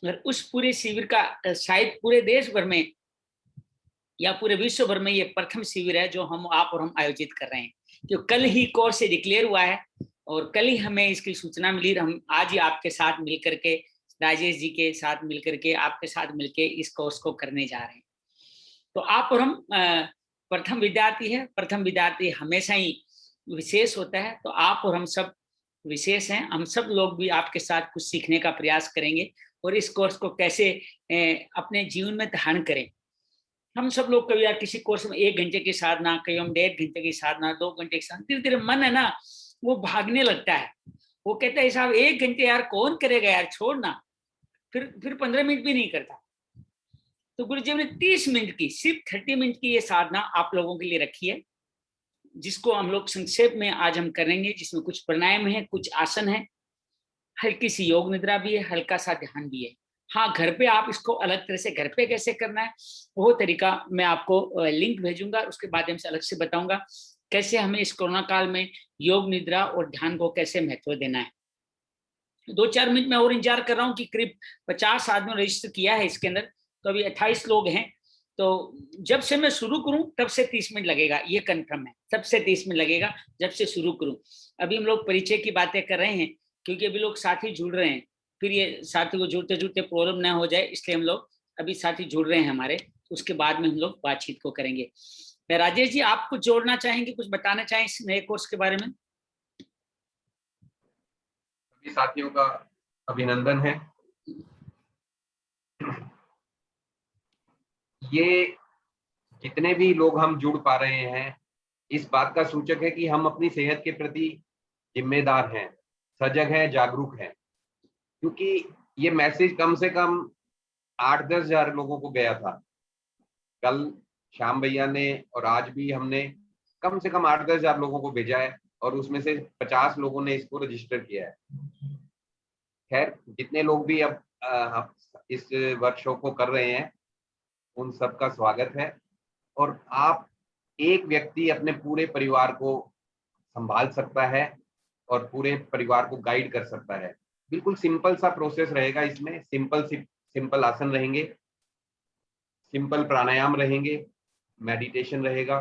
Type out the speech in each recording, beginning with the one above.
और उस पूरे शिविर का शायद पूरे देश भर में या पूरे विश्व भर में ये प्रथम शिविर है जो आप और हम आयोजित कर रहे हैं। क्योंकि कल ही कोर्स से डिक्लेयर हुआ है और कल ही हमें इसकी सूचना मिली। हम आज ही आपके साथ मिलकर के, राजेश जी के साथ मिलकर के, आपके साथ मिलके इस कोर्स को करने जा रहे हैं। तो आप और हम प्रथम विद्यार्थी है। प्रथम विद्यार्थी हमेशा ही विशेष होता है, तो आप और हम सब विशेष हैं। हम सब लोग भी आपके साथ कुछ सीखने का प्रयास करेंगे और इस कोर्स को कैसे अपने जीवन में धारण करें। हम सब लोग कभी यार किसी कोर्स में 1 घंटे की साधना, कभी हम 1.5 घंटे की साधना, 2 घंटे की साधना, धीरे धीरे मन है ना वो भागने लगता है। वो कहता है साहब 1 घंटे यार कौन करेगा यार, छोड़ ना। फिर 15 मिनट भी नहीं करता। तो गुरु जी ने 30 मिनट की, सिर्फ 30 मिनट की ये साधना आप लोगों के लिए रखी है, जिसको हम लोग संक्षेप में आज हम करेंगे, जिसमें कुछ प्राणायाम है, कुछ आसन है, हल्की सी योग निद्रा भी है, हल्का सा ध्यान भी है। हाँ, घर पे आप इसको अलग तरह से घर पे कैसे करना है वो तरीका मैं आपको लिंक भेजूंगा, उसके माध्यम से अलग से बताऊंगा कैसे हमें इस कोरोना काल में योग निद्रा और ध्यान को कैसे महत्व देना है। 2-4 मिनट में और इंतजार कर रहा हूँ कि करीब 50 आदमी रजिस्टर किया है इसके अंदर, तो अभी 28 लोग हैं। तो जब से मैं शुरू करूं तब से 30 मिनट लगेगा, ये कंफर्म है। तब से 30 मिनट लगेगा जब से शुरू करूं। अभी हम लोग परिचय की बातें कर रहे हैं क्योंकि अभी लोग साथी जुड़ रहे हैं, फिर ये साथी को जुड़ते जुड़ते प्रॉब्लम ना हो जाए, इसलिए हम लोग अभी साथी जुड़ रहे हैं हमारे, उसके बाद में हम लोग बातचीत को करेंगे। राजेश जी, आप कुछ जोड़ना चाहेंगे, कुछ बताना चाहें इस नए कोर्स के बारे में? सभी साथियों का अभिनंदन है। ये जितने भी लोग हम जुड़ पा रहे हैं, इस बात का सूचक है कि हम अपनी सेहत के प्रति जिम्मेदार हैं, सजग हैं, जागरूक हैं। क्योंकि ये मैसेज कम से कम 8-10 हजार लोगों को गया था। कल श्याम भैया ने और आज भी हमने कम से कम 8-10 हजार लोगों को भेजा है और उसमें से 50 लोगों ने इसको रजिस्टर किया है। खैर, जितने लोग भी अब इस वर्कशॉप को कर रहे हैं उन सबका स्वागत है। और आप एक व्यक्ति अपने पूरे परिवार को संभाल सकता है और पूरे परिवार को गाइड कर सकता है। बिल्कुल सिंपल सा प्रोसेस रहेगा इसमें। सिंपल आसन रहेंगे, सिंपल प्राणायाम रहेंगे, मेडिटेशन रहेगा।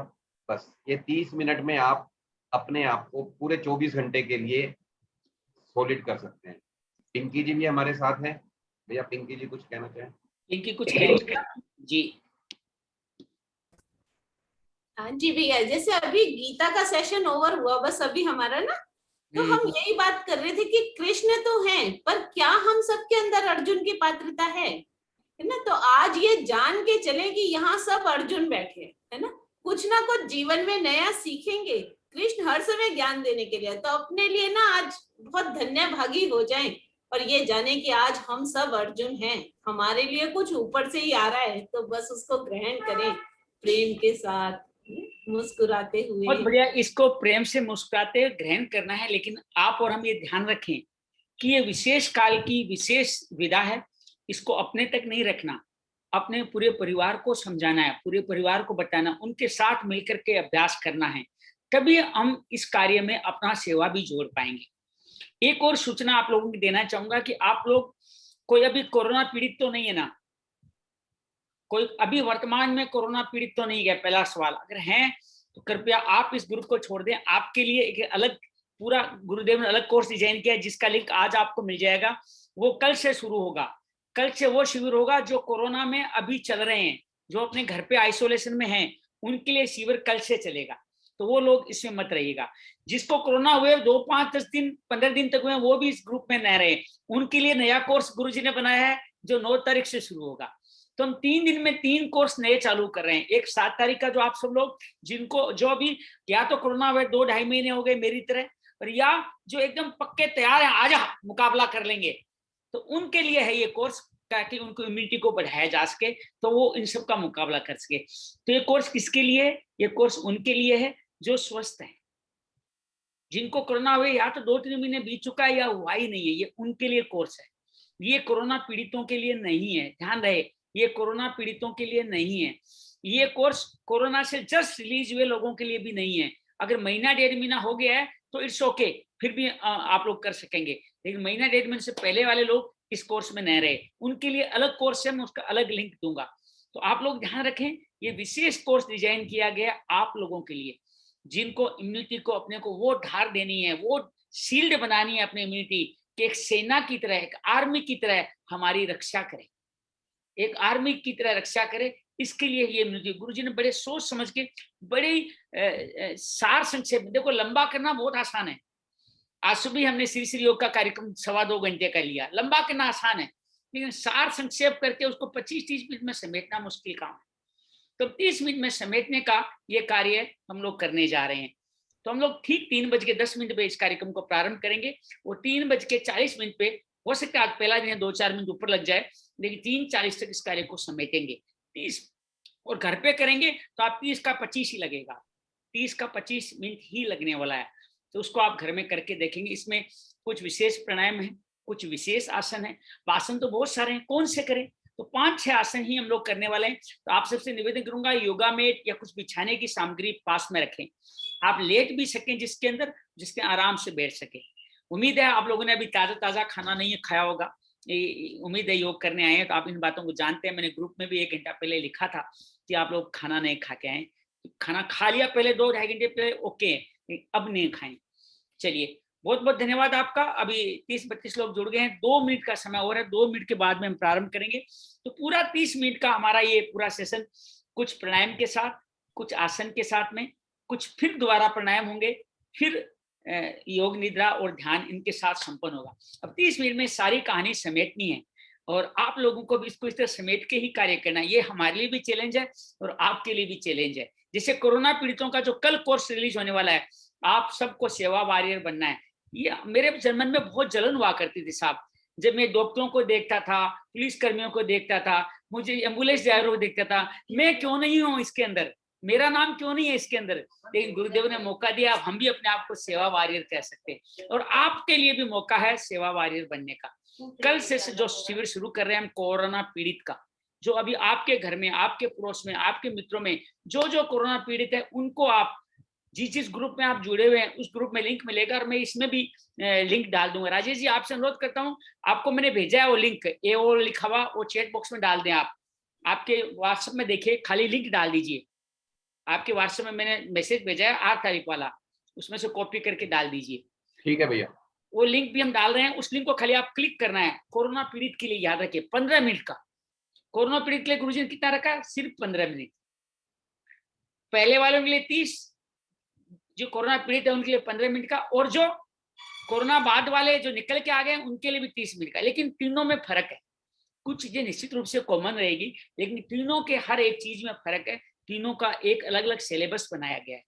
बस ये 30 मिनट में आप अपने आप को पूरे 24 घंटे के लिए सॉलिड कर सकते हैं। पिंकी जी भी हमारे साथ हैं। भैया पिंकी जी कुछ कहना चाहें? पिंकी कुछ कहेंगे जी? हाँ जी भैया, जैसे अभी गीता का सेशन ओवर हुआ बस अभी हमारा ना, तो हम यही बात कर रहे थे कि कृष्ण तो हैं, पर क्या हम सबके अंदर अर्जुन की पात्रता है ना? तो आज ये जान के चले कि यहाँ सब अर्जुन बैठे है ना, कुछ ना कुछ जीवन में नया सीखेंगे। कृष्ण हर समय ज्ञान देने के लिए, तो अपने लिए ना आज बहुत धन्य भागी हो जाएं और ये जाने कि आज हम सब अर्जुन हैं। हमारे लिए कुछ ऊपर से ही आ रहा है, तो बस उसको ग्रहण करें प्रेम के साथ, मुस्कुराते हुए। बहुत बढ़िया, इसको प्रेम से मुस्कुराते हुए ग्रहण करना है। लेकिन आप और हम ये ध्यान रखें कि ये विशेष काल की विशेष विदा है, इसको अपने तक नहीं रखना, अपने पूरे परिवार को समझाना है, पूरे परिवार को बताना, उनके साथ मिलकर के अभ्यास करना है, तभी हम इस कार्य में अपना सेवा भी जोड़ पाएंगे। एक और सूचना आप लोगों को देना चाहूंगा कि आप लोग कोई अभी कोरोना पीड़ित तो नहीं है ना? कोई अभी वर्तमान में कोरोना पीड़ित तो नहीं है? पहला सवाल। अगर हैं तो कृपया आप इस ग्रुप को छोड़ दें। आपके लिए एक अलग पूरा गुरुदेव ने अलग कोर्स डिजाइन किया है, जिसका लिंक आज आपको मिल जाएगा। वो कल से शुरू होगा। कल से वो शिविर होगा जो कोरोना में अभी चल रहे हैं, जो अपने घर पे आइसोलेशन में हैं, उनके लिए शिविर कल से चलेगा। तो वो लोग इसमें मत रहिएगा। जिसको कोरोना हुए 2, 5, 10 दिन, 15 दिन तक हुए, वो भी इस ग्रुप में न रहे। उनके लिए नया कोर्स गुरुजी ने बनाया है जो 9 तारीख से शुरू होगा। तो हम 3 दिन में 3 कोर्स नए चालू कर रहे हैं। एक 7 तारीख का, जो आप सब लोग जिनको जो अभी या तो कोरोना हुए 2-2.5 महीने हो गए मेरी तरह, और या जो एकदम पक्के तैयार हैं, आजा मुकाबला कर लेंगे, तो उनके लिए है ये कोर्स, ताकि उनको इम्यूनिटी को बढ़ाया जा सके, तो वो इन सब का मुकाबला कर सके। तो ये कोर्स किसके लिए है? ये कोर्स उनके लिए है जो स्वस्थ है। जिनको कोरोना हुए या तो 2-3 महीने बीत चुका है या हुआ ही नहीं है, ये उनके लिए कोर्स है। ये कोरोना पीड़ितों के लिए नहीं है, ध्यान रहे, ये कोरोना पीड़ितों के लिए नहीं है। ये कोर्स कोरोना से जस्ट रिलीज हुए लोगों के लिए भी नहीं है। अगर महीना 1.5 महीना हो गया है तो इट्स ओके, फिर भी आप लोग कर सकेंगे। लेकिन महीना 1.5 महीने से पहले वाले लोग इस कोर्स में नए रहे, उनके लिए अलग कोर्स है, मैं उसका अलग लिंक दूंगा। तो आप लोग ध्यान रखें, ये विशेष कोर्स डिजाइन किया गया आप लोगों के लिए, जिनको इम्यूनिटी को अपने को वो धार देनी है, वो शील्ड बनानी है अपनी इम्यूनिटी, कि एक सेना की तरह, एक आर्मी की तरह हमारी रक्षा करे, एक आर्मी की तरह रक्षा करे। इसके लिए ये इम्यूनिटी गुरुजी ने बड़े सोच समझ के, बड़े सार संक्षेप, देखो लंबा करना बहुत आसान है, आज सुबह हमने श्री श्री योग का कार्यक्रम 2.25 घंटे का लिया, लंबा करना आसान है, लेकिन सार संक्षेप करके उसको 25-30 मिनट में समेटना मुश्किल काम है। तो 30 मिनट में समेटने का ये कार्य हम लोग करने जा रहे हैं। तो हम लोग ठीक 3:10 पे इस कार्यक्रम को प्रारंभ करेंगे, और 3:40 पे, हो सकता है आज पहला दिन है, 2-4 मिनट ऊपर लग जाए, लेकिन 3:40 तक इस कार्य को समेटेंगे 30, और घर पे करेंगे तो आप 30 का 25 ही लगेगा, 30 का 25 मिनट ही लगने वाला है। तो उसको आप घर में करके देखेंगे। इसमें कुछ विशेष प्राणायाम है, कुछ विशेष आसन है, आसन तो बहुत सारे हैं, कौन से करें, तो 5-6 आसन ही हम लोग करने वाले हैं। तो आप सबसे निवेदन करूंगा, योगा मैट या कुछ बिछाने की सामग्री पास में रखें, आप लेट भी सकें जिसके अंदर, जिसके आराम से बैठ सके। उम्मीद है आप लोगों ने अभी ताजा खाना नहीं खाया होगा, उम्मीद है योग करने आए हैं तो आप इन बातों को जानते हैं। मैंने ग्रुप में भी 1 घंटा पहले लिखा था कि आप लोग खाना नहीं खा के आए, खाना खा लिया पहले 2-2.5 घंटे पहले, ओके, अब नहीं खाएं। चलिए, बहुत बहुत धन्यवाद आपका। अभी 30-32 लोग जुड़ गए हैं, 2 मिनट का समय और है, 2 मिनट के बाद में हम प्रारंभ करेंगे। तो पूरा 30 मिनट का हमारा ये पूरा सेशन कुछ प्राणायाम के साथ, कुछ आसन के साथ में, कुछ फिर दोबारा प्राणायाम होंगे, फिर योग निद्रा और ध्यान इनके साथ संपन्न होगा। अब 30 मिनट में सारी कहानी समेटनी है, और आप लोगों को भी इसको इस तरह समेट के ही कार्य करना है। ये हमारे लिए भी चैलेंज है और आपके लिए भी चैलेंज है। जैसे कोरोना पीड़ितों का जो कल कोर्स रिलीज होने वाला है, आप सबको सेवा वॉरियर बनना है। ये मेरे मन में बहुत जलन हुआ करती थी साहब, जब मैं डॉक्टरों को देखता था, पुलिस कर्मियों को देखता था, मुझे एम्बुलेंस ड्राइवरों को देखता था, मैं क्यों नहीं हूँ इसके अंदर, मेरा नाम क्यों नहीं है इसके अंदर। लेकिन गुरुदेव ने मौका दिया, हम भी अपने आप को सेवा वॉरियर कह सकते हैं, और आपके लिए भी मौका है सेवा वॉरियर बनने का। कल से जो शिविर शुरू कर रहे हैं हम कोरोना पीड़ित का, जो अभी आपके घर में, आपके पड़ोस में, आपके मित्रों में जो कोरोना पीड़ित है, उनको आप जिस ग्रुप में आप जुड़े हुए हैं उस ग्रुप में लिंक मिलेगा, और मैं इसमें भी लिंक डाल दूंगा। राजेश जी, आपसे अनुरोध करता हूं, आपको मैंने भेजा है वो लिंक, ए वो लिखा हुआ, वो चैट बॉक्स में डाल दें। आप आपके व्हाट्सएप में देखिए, खाली लिंक डाल दीजिए। आपके व्हाट्सएप में मैंने मैसेज भेजा है 8 तारीख वाला, उसमें से कॉपी करके डाल दीजिए। ठीक है भैया, वो लिंक भी हम डाल रहे हैं, उस लिंक को खाली आप क्लिक करना है। कोरोना पीड़ित के लिए याद रखिए 15 मिनट का, कोरोना पीड़ित के लिए गुरुजी ने कितना रखा, सिर्फ 15 मिनट। पहले वालों के लिए 30, जो कोरोना पीड़ित है उनके लिए 15 मिनट का, और जो कोरोना बाद वाले जो निकल के आ गए उनके लिए भी 30 मिनट का। लेकिन तीनों में फर्क है, कुछ चीजें निश्चित रूप से कॉमन रहेगी, लेकिन तीनों के हर एक चीज में फर्क है। तीनों का एक अलग अलग सिलेबस बनाया गया है।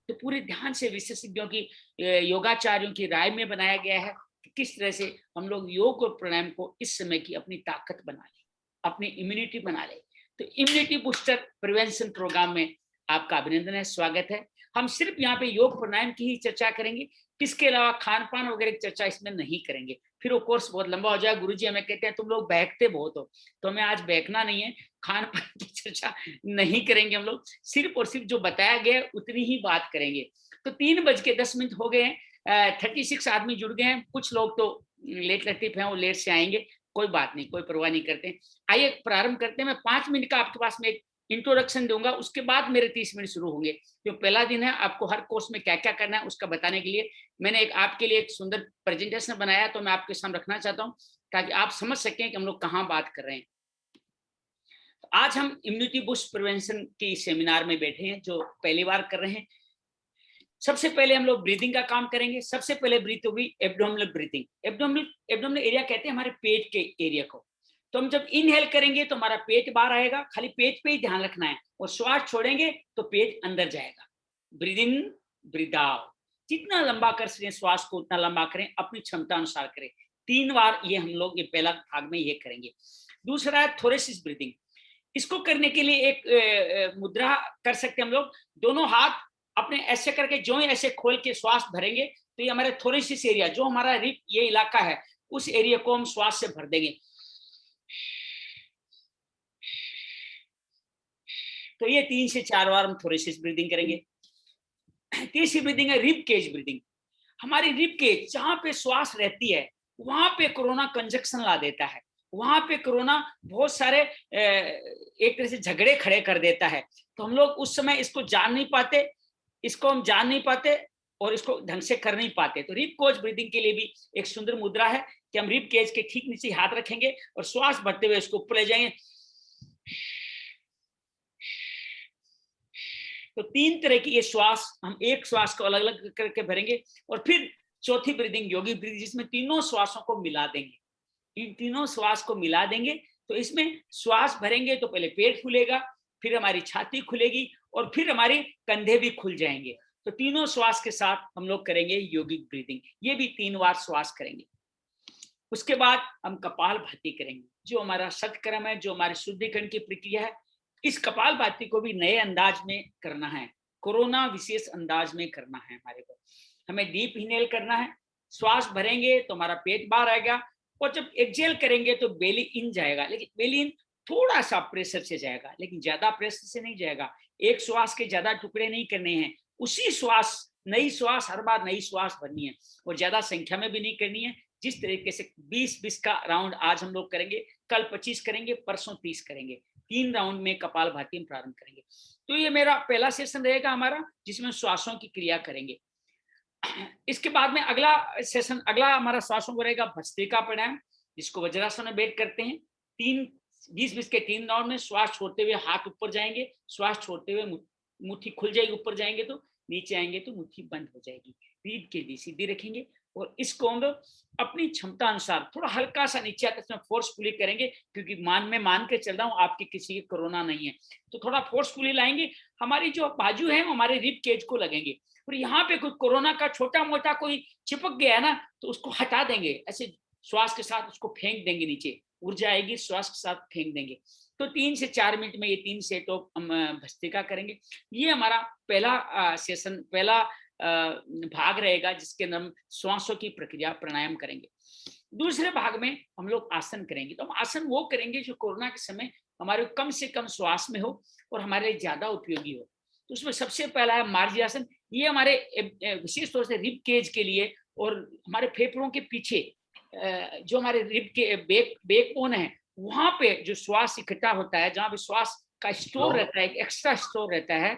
तो पूरे ध्यान से विशेषज्ञों की, योगाचार्यों की राय में बनाया गया है कि किस तरह से हम लोग योग और प्राणायाम को इस समय की अपनी ताकत बना ले, अपनी इम्यूनिटी बना ले। तो इम्यूनिटी बूस्टर प्रिवेंशन प्रोग्राम में आपका अभिनंदन है, स्वागत है। हम सिर्फ यहाँ पे योग प्राणायाम की ही चर्चा करेंगे, इसके अलावा खान पान वगैरह की चर्चा इसमें नहीं करेंगे, फिर वो कोर्स बहुत लंबा हो जाएगा। गुरुजी हमें कहते हैं तुम लोग बहकते बहुत हो, तो हमें आज बहकना नहीं है, खान पान की चर्चा नहीं करेंगे। हम लोग सिर्फ और सिर्फ जो बताया गया उतनी ही बात करेंगे। तो 3:10 हो गए हैं, 36 आदमी जुड़ गए हैं। कुछ लोग तो लेट लतीफ हैं, वो लेट से आएंगे, कोई बात नहीं, कोई परवाह नहीं करते। आइए प्रारंभ करते हैं। मैं 5 मिनट का आपके पास में एक इंट्रोडक्शन दूंगा, उसके बाद मेरे 30 मिनट शुरू होंगे। जो पहला दिन है, आपको हर कोर्स में क्या क्या करना है उसका बताने के लिए मैंने आपके लिए एक सुंदर प्रेजेंटेशन बनाया, तो मैं आपके सामने रखना चाहता हूं ताकि आप समझ सकें कि हम लोग कहाँ बात कर रहे हैं। आज हम इम्यूनिटी बूस्ट प्रिवेंशन की सेमिनार में बैठे हैं, जो पहली बार कर रहे हैं। सबसे पहले हम लोग ब्रीदिंग का काम करेंगे। सबसे पहले ब्रीथ होगी एब्डोमिनल ब्रीथिंग। एब्डोमिनल एरिया कहते हैं हमारे पेट के एरिया को। तो हम जब इनहेल करेंगे तो हमारा पेट बाहर आएगा, खाली पेट पे ही ध्यान रखना है, और श्वास छोड़ेंगे तो पेट अंदर जाएगा। ब्रीद इन, ब्रीद आउट, जितना लंबा कर सकें श्वास को उतना लंबा करें, अपनी क्षमता अनुसार करें। 3 बार ये हम लोग ये पहला भाग में ये करेंगे। दूसरा है थोरेसिस ब्रीदिंग। इसको करने के लिए एक मुद्रा कर सकते हैं हम लोग। दोनों हाथ अपने ऐसे करके जो ऐसे खोल के श्वास भरेंगे तो ये हमारे थोरेसिस एरिया, जो हमारा रिप ये इलाका है, उस एरिया को हम श्वास से भर देंगे। तो ये 3 से 4 बार हम थोरेसिस ब्रीदिंग करेंगे। तीसरी ब्रीदिंग है रिब केज ब्रीदिंग। हमारी रिब केज जहां पे श्वास रहती है वहां पे कोरोना कंजक्शन ला देता है, वहां पे कोरोना बहुत सारे एक तरह से झगड़े खड़े कर देता है। तो हम लोग उस समय इसको जान नहीं पाते, इसको हम जान नहीं पाते और इसको ढंग से कर नहीं पाते। तो रिप कोच ब्रीदिंग के लिए भी एक सुंदर मुद्रा है कि हम रिप केज के ठीक नीचे हाथ रखेंगे और श्वास भरते हुए इसको ऊपर ले जाएंगे। तो 3 तरह की ये श्वास, हम एक श्वास को अलग अलग करके भरेंगे और फिर चौथी ब्रीदिंग योगी ब्रीदिंग, जिसमें तीनों श्वासों को मिला देंगे। इन तीनों श्वास को मिला देंगे तो इसमें श्वास भरेंगे तो पहले पेट फूलेगा, फिर हमारी छाती खुलेगी और फिर हमारे कंधे भी खुल जाएंगे। तो तीनों श्वास के साथ हम लोग करेंगे योगिक ब्रीदिंग, ये भी 3 बार श्वास करेंगे। उसके बाद हम कपालभाति करेंगे, जो हमारा सत्कर्म है, जो हमारी शुद्धिकरण की प्रक्रिया है। इस कपालभाति को भी नए अंदाज में करना है, कोरोना विशेष अंदाज में करना है। हमारे को हमें डीप इनहेल करना है, श्वास भरेंगे तो हमारा पेट बाहर आएगा और जब एक्सहेल करेंगे तो बेली इन जाएगा, लेकिन बेली इन थोड़ा सा प्रेशर से जाएगा, लेकिन ज्यादा प्रेशर से नहीं जाएगा। एक श्वास के ज्यादा टुकड़े नहीं करने हैं, उसी श्वास, नई श्वास, हर बार नई श्वास भरनी है और ज्यादा संख्या में भी नहीं करनी है। जिस तरीके से 20-20 का राउंड आज हम लोग करेंगे, कल 25 करेंगे, परसों 30 करेंगे, 3 राउंड में कपालभाति हम प्रारंभ करेंगे। तो ये मेरा पहला सेशन रहेगा हमारा, जिसमें श्वासों की क्रिया करेंगे। इसके बाद में अगला सेशन, अगला हमारा श्वासों को रहेगा भस्त्रिका प्राणायाम, जिसको वज्रासन में बैठ करते हैं। 20-20 के 3 राउंड में श्वास छोड़ते हुए हाथ ऊपर जाएंगे, श्वास छोड़ते हुए मुट्ठी खुल जाएगी, ऊपर जाएंगे तो नीचे आएंगे तो मुट्ठी बंद हो जाएगी। रीढ़ की हड्डी सीधी रखेंगे और इसको हम लोग अपनी क्षमता अनुसार थोड़ा हल्का सा नीचे आते इसमें फोर्सफुली करेंगे, क्योंकि मैं मान के चल रहा हूँ आपके किसी की कोरोना नहीं है, तो थोड़ा फोर्सफुली लाएंगे। हमारी जो बाजू है हमारे रिब केज को लगेंगे और यहाँ पे कोई कोरोना का छोटा मोटा कोई चिपक गया ना तो उसको हटा देंगे, ऐसे श्वास के साथ उसको फेंक देंगे नीचे, ऊर्जा आएगी, श्वास के साथ फेंक देंगे। तो 3 से 4 मिनट में ये 3 सेट ऑफ हम भस्त्रिका करेंगे। ये हमारा पहला सेशन, पहला भाग रहेगा, जिसके अंदर हम श्वासों की प्रक्रिया प्राणायाम करेंगे। दूसरे भाग में हम लोग आसन करेंगे। तो हम आसन वो करेंगे जो कोरोना के समय हमारे कम से कम श्वास में हो और हमारे लिए ज्यादा उपयोगी हो। तो उसमें सबसे पहला है मार्जी आसन। ये हमारे विशेष तौर से रिब केज के लिए और हमारे फेफड़ों के पीछे जो हमारे रिब के बैकबोन है, वहां पे जो श्वास इकट्ठा होता है, जहां पे श्वास का स्टोर रहता है, एक एक्स्ट्रा स्टोर रहता है,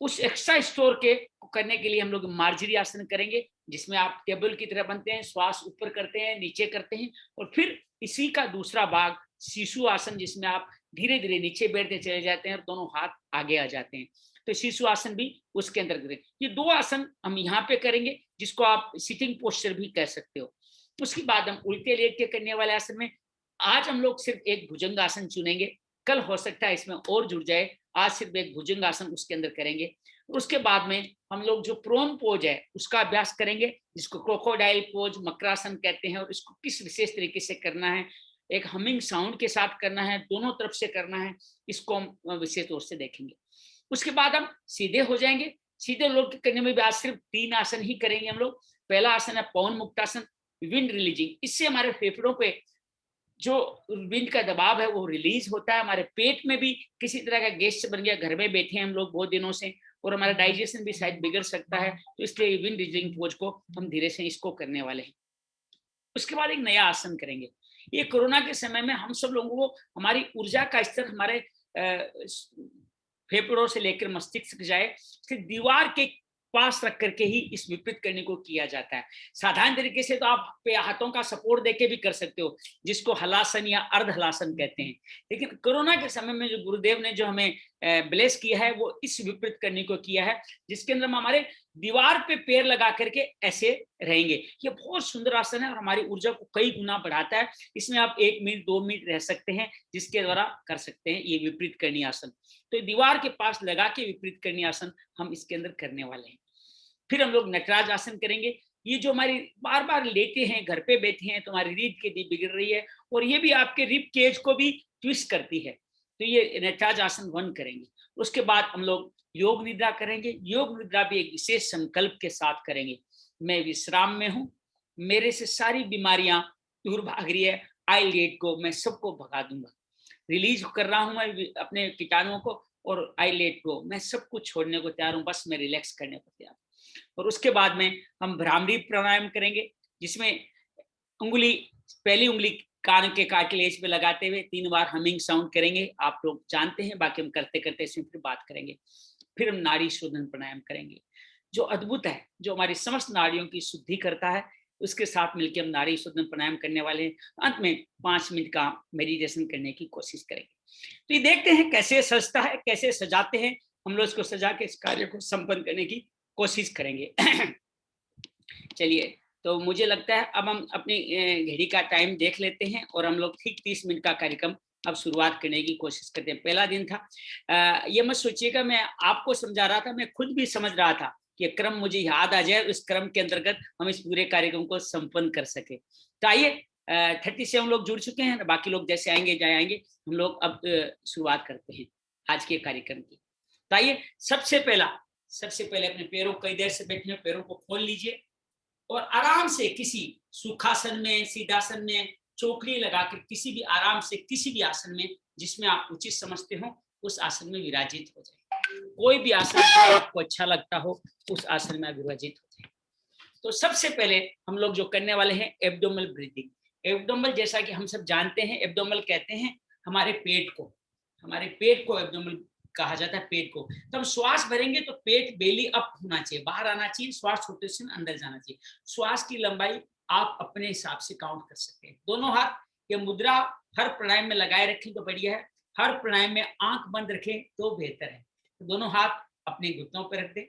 उस एक्स्ट्रा स्टोर के करने के लिए हम लोग मार्जरी आसन करेंगे, जिसमें आप टेबल की तरह बनते हैं, श्वास ऊपर करते हैं, नीचे करते हैं। और फिर इसी का दूसरा भाग शिशु आसन, जिसमें आप धीरे धीरे नीचे बैठते चले जाते हैं और दोनों हाथ आगे आ जाते हैं। तो शिशु आसन भी उसके अंदर करें। ये 2 आसन हम यहाँ पे करेंगे, जिसको आप सिटिंग पोस्चर भी कह सकते हो। उसके बाद हम उल्टे लेट के करने वाले आसन में आज हम लोग सिर्फ एक भुजंग आसन चुनेंगे, कल हो सकता है इसमें और जुड़ जाए। आज सिर्फ एक भुजंग आसन उसके अंदर करेंगे। उसके बाद में हम लोग जो प्रोन पोज है उसका अभ्यास करेंगे, जिसको क्रोकोडाइल पोज, मकरासन कहते हैं। और इसको किस विशेष तरीके से करना है, एक हमिंग साउंड के साथ करना है, दोनों तरफ से करना है, इसको हम विशेष तौर से देखेंगे। उसके बाद हम सीधे हो जाएंगे। सीधे लोग करने में भी आज सिर्फ 3 आसन ही करेंगे हम लोग। पहला आसन है पवन मुक्तासन, विंड रिलीजिंग। इससे हमारे फेफड़ों पे जो विंड का दबाव है वो रिलीज होता है। हमारे पेट में भी किसी तरह का गैस बन गया, घर में बैठे हैं हम लोग बहुत दिनों से, और हमारा डाइजेशन भी शायद बिगड़ सकता है, तो इसलिए विंड रिलीजिंग पोज को हम धीरे से इसको करने वाले हैं। उसके बाद एक नया आसन करेंगे। ये कोरोना के समय में हम सब लोगों को हमारी ऊर्जा का स्तर हमारे फेफड़ों से लेकर मस्तिष्क जाए, दीवार के पास रख करके ही इस विपरीत करने को किया जाता है। साधारण तरीके से तो आप पे हाथों का सपोर्ट देके भी कर सकते हो, जिसको हलासन या अर्ध हलासन कहते हैं। लेकिन कोरोना के समय में जो गुरुदेव ने जो हमें ब्लेस किया है वो इस विपरीत करने को किया है, जिसके अंदर हम हमारे दीवार पे पैर लगा करके ऐसे रहेंगे। ये बहुत सुंदर आसन है और हमारी ऊर्जा को कई गुना बढ़ाता है। इसमें आप 1 मिनट 2 मिनट रह सकते हैं, जिसके द्वारा कर सकते हैं ये विपरीत करनी आसन। तो दीवार के पास लगा के विपरीत करनी आसन हम इसके अंदर करने वाले हैं। फिर हम लोग नटराज आसन करेंगे। ये जो हमारी बार बार लेटे हैं, घर पे बैठे हैं, तो हमारी रीढ़ की हड्डी बिगड़ रही है और ये भी आपके रिब केज को भी ट्विस्ट करती है, तो ये नटराज आसन 1 करेंगे। उसके बाद हम लोग योग निद्रा करेंगे। योग निद्रा भी एक विशेष संकल्प के साथ करेंगे। मैं विश्राम में हूँ, मेरे से सारी बीमारियां दूर भाग रही है, आई लेट गो, मैं सबको भगा दूंगा। रिलीज कर रहा हूँ मैं अपने कीटाणुओं को, और आई लेट गो, मैं सब कुछ छोड़ने को तैयार हूँ, बस मैं रिलैक्स करने को तैयार हूँ। और उसके बाद में हम भ्रामरी प्राणायाम करेंगे। जिसमें उंगली, पहली उंगली कान के कार्टिलेज पे लगाते हुए 3 बार हमिंग साउंड करेंगे। आप लोग जानते हैं, बाकी हम करते करते इसमें फिर बात करेंगे। फिर हम नाड़ी शोधन प्राणायाम करेंगे, जो अद्भुत है, जो हमारी समस्त नाड़ियों की शुद्धि करता है। उसके साथ मिलकर हम नाड़ी शोधन प्राणायाम करने वाले हैं। अंत में 5 मिनट का मेडिटेशन करने की कोशिश करेंगे। तो ये देखते हैं कैसे सजता है, कैसे सजाते हैं। हम लोग इसको सजा के इस कार्य को संपन्न करने की कोशिश करेंगे। चलिए, तो मुझे लगता है अब हम अपनी घड़ी का टाइम देख लेते हैं और हम लोग ठीक 30 मिनट का कार्यक्रम अब शुरुआत करने की कोशिश करते हैं। पहला दिन था, ये मत सोचिएगा मैं आपको समझा रहा था, मैं खुद भी समझ रहा था कि क्रम मुझे याद आ जाए, उस क्रम के अंतर्गत हम इस पूरे कार्यक्रम को संपन्न कर सके। तो आइए, 37 लोग जुड़ चुके हैं, बाकी लोग जैसे आएंगे जाएंगे। हम लोग अब शुरुआत करते हैं आज के कार्यक्रम की। तो आइए, सबसे पहले अपने पैरों को, कई देर से बैठे हैं, पैरों को खोल लीजिए और आराम से किसी सुखासन में, सीधासन में, चौकड़ी लगाकर किसी भी आराम से किसी भी आसन में जिसमें आप उचित समझते हो उस आसन में विराजित हो जाए। कोई भी आसन आपको अच्छा लगता हो उस आसन में विराजित हो जाए। तो सबसे पहले हम लोग जो करने वाले हैं एब्डोमिनल ब्रीदिंग। एब्डोमिनल, जैसा कि हम सब जानते हैं, एब्डोमिनल कहते हैं हमारे पेट को एब्डोमिनल कहा जाता है, पेट को। तो हम श्वास भरेंगे तो पेट बेली अप होना चाहिए, बाहर आना चाहिए, श्वास छोटे से अंदर जाना चाहिए। श्वास की लंबाई आप अपने हिसाब से काउंट कर सकते हैं। दोनों हाथ ये मुद्रा हर प्राणायाम में लगाए रखें तो बढ़िया है, हर प्राणायाम में आंख बंद रखें तो बेहतर है। तो दोनों हाथ अपने घुटनों पर रख दें,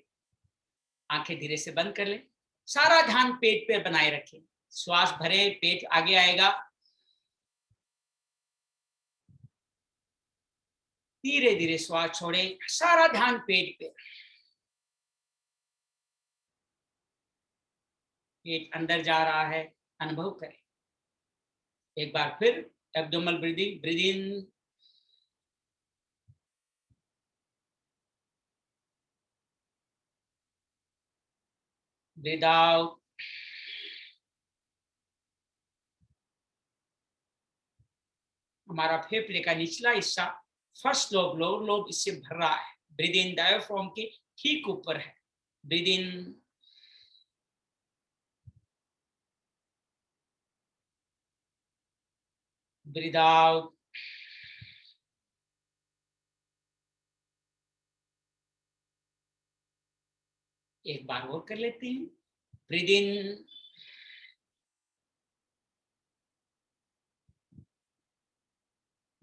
आंखें धीरे से बंद कर लें, सारा ध्यान पेट पे बनाए रखें। श्वास भरे, पेट आगे आएगा, धीरे धीरे श्वास छोड़े, सारा ध्यान पेट पे। पेट अंदर जा रहा है, अनुभव करें। एक बार फिर abdominal breathing, breathe in, breathe out. हमारा फेफड़े का निचला हिस्सा, फर्स्ट लोब, लोअर लोब इससे भर रहा है। ब्रीद इन डायफ्राम के ठीक ऊपर है। Breathe in, breathe out. एक बार और कर लेते हैं। Breathe in,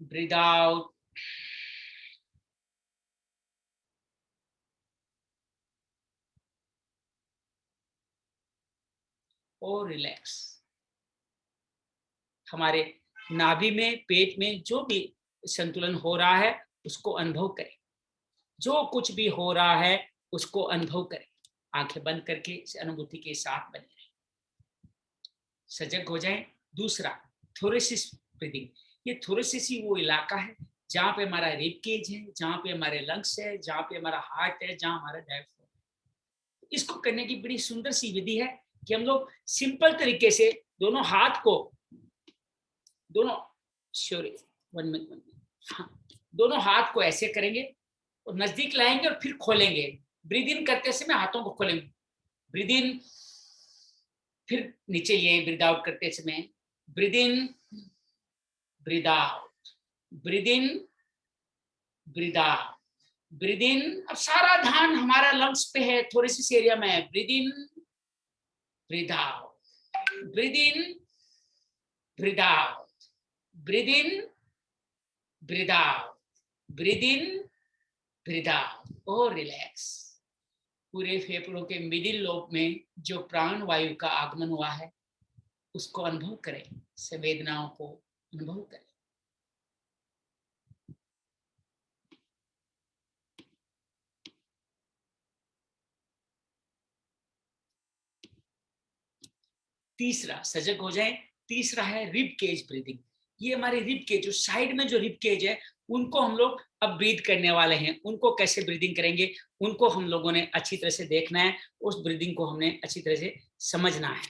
breathe out. और रिलैक्स। हमारे नाभि में, पेट में जो भी संतुलन हो रहा है उसको अनुभव करें। जो कुछ भी हो रहा है उसको अनुभव करें। आंखें बंद करके इस अनुभूति के साथ बने रहें, सजग हो जाएं। दूसरा, थोरेसिस ब्रीदिंग। ये थोरेसिस ही वो इलाका है जहाँ पे हमारा रिब केज है, जहाँ पे हमारे लंग्स है, जहाँ पे हमारा हार्ट है, जहाँ हमारा डायफ्राम है। इसको करने की बड़ी सुंदर सी विधि है कि हम लोग सिंपल तरीके से दोनों हाथ को, दोनों हाथ को ऐसे करेंगे और नजदीक लाएंगे और फिर खोलेंगे। ब्रीद इन करते समय हाथों को खोलेंगे, ब्रीद इन, फिर नीचे लिए, ब्रीद आउट करते समय breathe in, breathe out, breathe in, breathe out, breathe in. अब सारा ध्यान हमारा लंग्स पे है, थोड़ी सी एरिया में है। Breathe in, breathe out, breathe in, breathe out, breathe in, breathe out, breathe in, breathe out. और रिलैक्स। पूरे फेफड़ों के मिडिल लोब में जो प्राण वायु का आगमन हुआ है उसको अनुभव करें, संवेदनाओं को अनुभव करें। तीसरा, सजग हो जाए। तीसरा है रिब केज ब्रीदिंग। ये हमारे रिब केज, जो साइड में जो रिब केज है, उनको हम लोग अब ब्रीद करने वाले हैं। उनको कैसे ब्रीदिंग करेंगे उनको हम लोगों ने अच्छी तरह से देखना है, उस ब्रीदिंग को हमने अच्छी तरह से समझना है।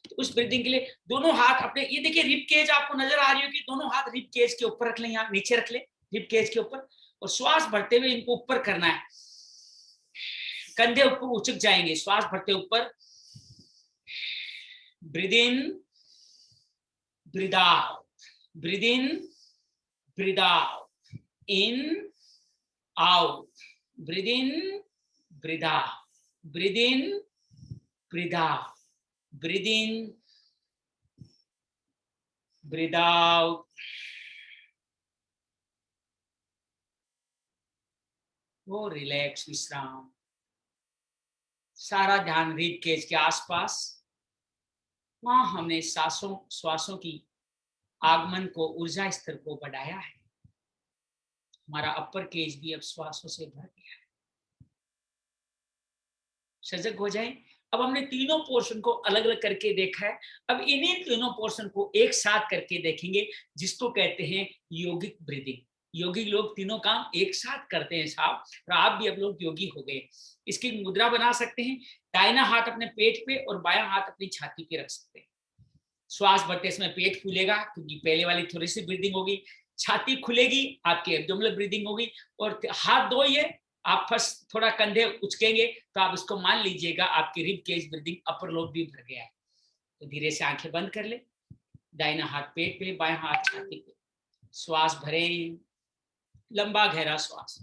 तो उस ब्रीदिंग के लिए दोनों हाथ अपने, ये देखिए रिब केज आपको नजर आ रही हो कि दोनों हाथ रिब केज के ऊपर रख लें, यहाँ नीचे रख ले रिब केज के ऊपर, और श्वास भरते हुए इनको ऊपर करना है। कंधे ऊपर उचक जाएंगे, श्वास भरते ऊपर, breathe in, breathe out, breathe in, breathe out, in, out, breathe in, breathe out, breathe in, breathe out, breathe in, breathe out. वो रिलैक्स, विश्राम, सारा ध्यान रिब केज के आसपास। वहां हमने श्वासों की आगमन को, ऊर्जा स्तर को बढ़ाया है। हमारा अपर केज भी अब श्वासों से भर गया है। सजग हो जाए। अब हमने तीनों पोर्शन को अलग अलग करके देखा है। अब इन्हीं तीनों पोर्शन को एक साथ करके देखेंगे, जिसको कहते हैं योगिक ब्रीदिंग। योगी लोग तीनों काम एक साथ करते हैं साहब, और आप भी अब लोग योगी हो गए। इसकी मुद्रा बना सकते हैं। दाहिना हाथ अपने पेट पे और बायां हाथ अपनी छाती पे रख सकते हैं। श्वास भरते समय पेट फूलेगा, क्योंकि पहले वाली थोड़ी सी ब्रीदिंग होगी। छाती खुलेगी, आपकी एब्डोमिनल ब्रीदिंग होगी। और हाथ धोइए, आप फर्स्ट थोड़ा कंधे उचकेंगे तो आप इसको मान लीजिएगा आपकी rib cage breathing upper lobe भी भर गया है। तो धीरे से आंखें बंद कर ले। दाहिना हाथ पेट पे, बायां हाथ छाती पे। श्वास भरें, लंबा गहरा श्वास।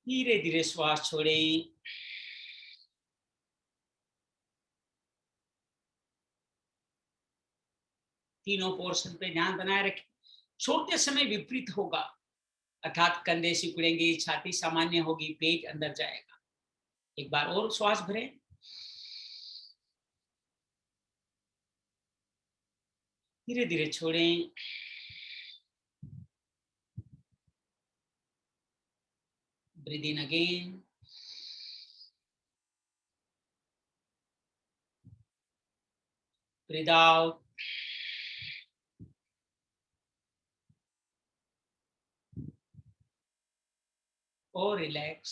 धीरे धीरे श्वास छोड़ें। तीनों पोर्शन पे ध्यान बनाए रखें। छोड़ते समय विपरीत होगा, अर्थात कंधे सिकुड़ेंगे, छाती सामान्य होगी, पेट अंदर जाएगा। एक बार और श्वास भरें। धीरे धीरे छोड़ें। Breathe in again, breathe out, और रिलैक्स।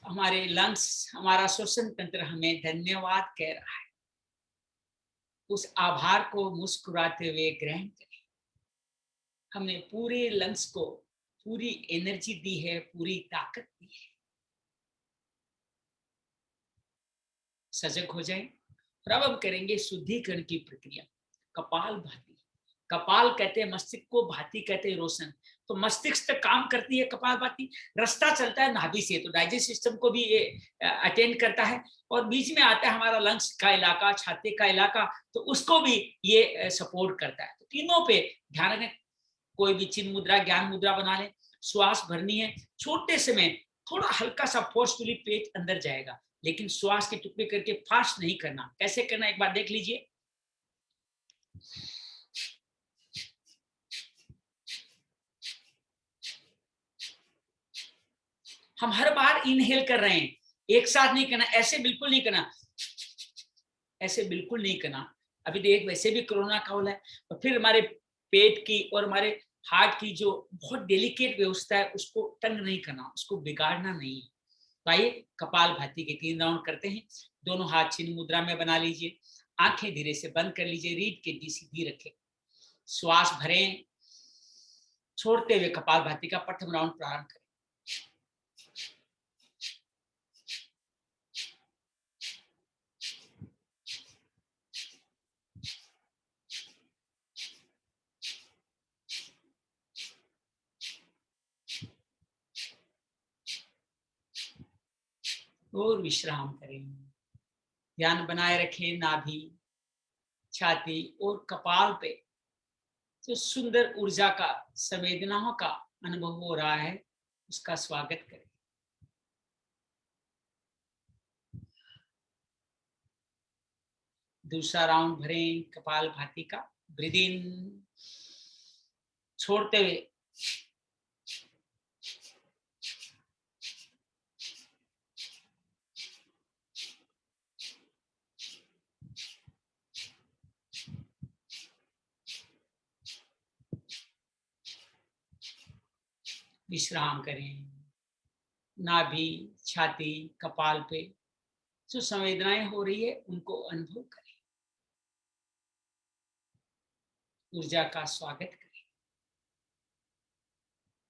हमारे लंग्स, हमारा श्वसन तंत्र हमें धन्यवाद कह रहा है। उस आभार को मुस्कुराते हुए ग्रहण करें। हमने पूरे लंग्स को पूरी एनर्जी दी है, पूरी ताकत दी है। सजग हो जाएं। और अब हम करेंगे शुद्धिकरण की प्रक्रिया। कपाल भाती। कपाल कहते हैं मस्तिष्क को, भाती कहते हैं रोशन। तो मस्तिष्क तक काम करती है कपाल भाती। रास्ता चलता है नाभि से, तो डाइजेस्ट सिस्टम को भी ये अटेंड करता है। और बीच में आता है हमारा लंग्स का इलाका, छाती का इलाका, तो उसको भी ये सपोर्ट करता है। तो तीनों पे ध्यान रखें। कोई भी चिन्ह मुद्रा, ज्ञान मुद्रा बना ले। श्वास भरनी है। छोटे समय थोड़ा हल्का सा फोर्सफुली पेट अंदर जाएगा, लेकिन श्वास के टुकड़े करके फास्ट नहीं करना। कैसे करना एक बार देख लीजिए। हम हर बार इनहेल कर रहे हैं, एक साथ नहीं करना। ऐसे बिल्कुल नहीं करना, ऐसे बिल्कुल नहीं करना। अभी देख, वैसे भी कोरोना काल है, और फिर हमारे पेट की और हमारे हार्ट की जो बहुत डेलिकेट व्यवस्था है, उसको तंग नहीं करना, उसको बिगाड़ना नहीं। तो आइए कपाल भाती के 3 राउंड करते हैं। दोनों हाथ चिन्ह मुद्रा में बना लीजिए। आंखें धीरे से बंद कर लीजिए। रीढ़ की हड्डी सीधी रखें। श्वास भरें, छोड़ते हुए कपाल भाती का प्रथम राउंड प्रारंभ करें। और विश्राम करें। ध्यान बनाए रखें नाभि, छाती और कपाल पे जो सुंदर ऊर्जा का, संवेदनाओं का अनुभव हो रहा है, उसका स्वागत करें। दूसरा राउंड भरें कपाल भाती का। ब्रीथ इन, छोड़ते हुए विश्राम करें। नाभि, छाती, कपाल पे जो संवेदनाएं हो रही है, उनको अनुभव करें। ऊर्जा का स्वागत करें।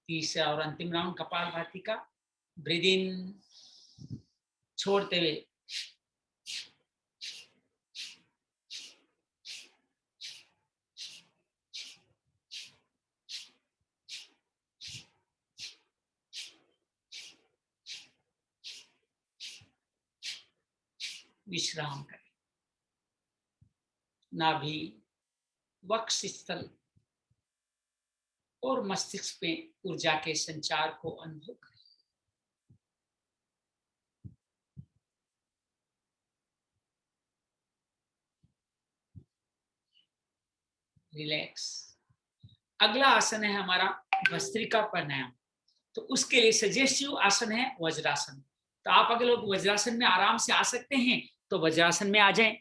तीसरा और अंतिम राउंड कपाल भाती का। ब्रीद इन, छोड़ते हुए विश्राम करें। नाभि, वक्ष स्थल और मस्तिष्क पे ऊर्जा के संचार को अनुभव करें। रिलैक्स। अगला आसन है हमारा भस्त्रिका प्राणायाम। तो उसके लिए सजेस्टिव आसन है वज्रासन। तो आप अगर लोग वज्रासन में आराम से आ सकते हैं तो वज्रासन में आ जाएं,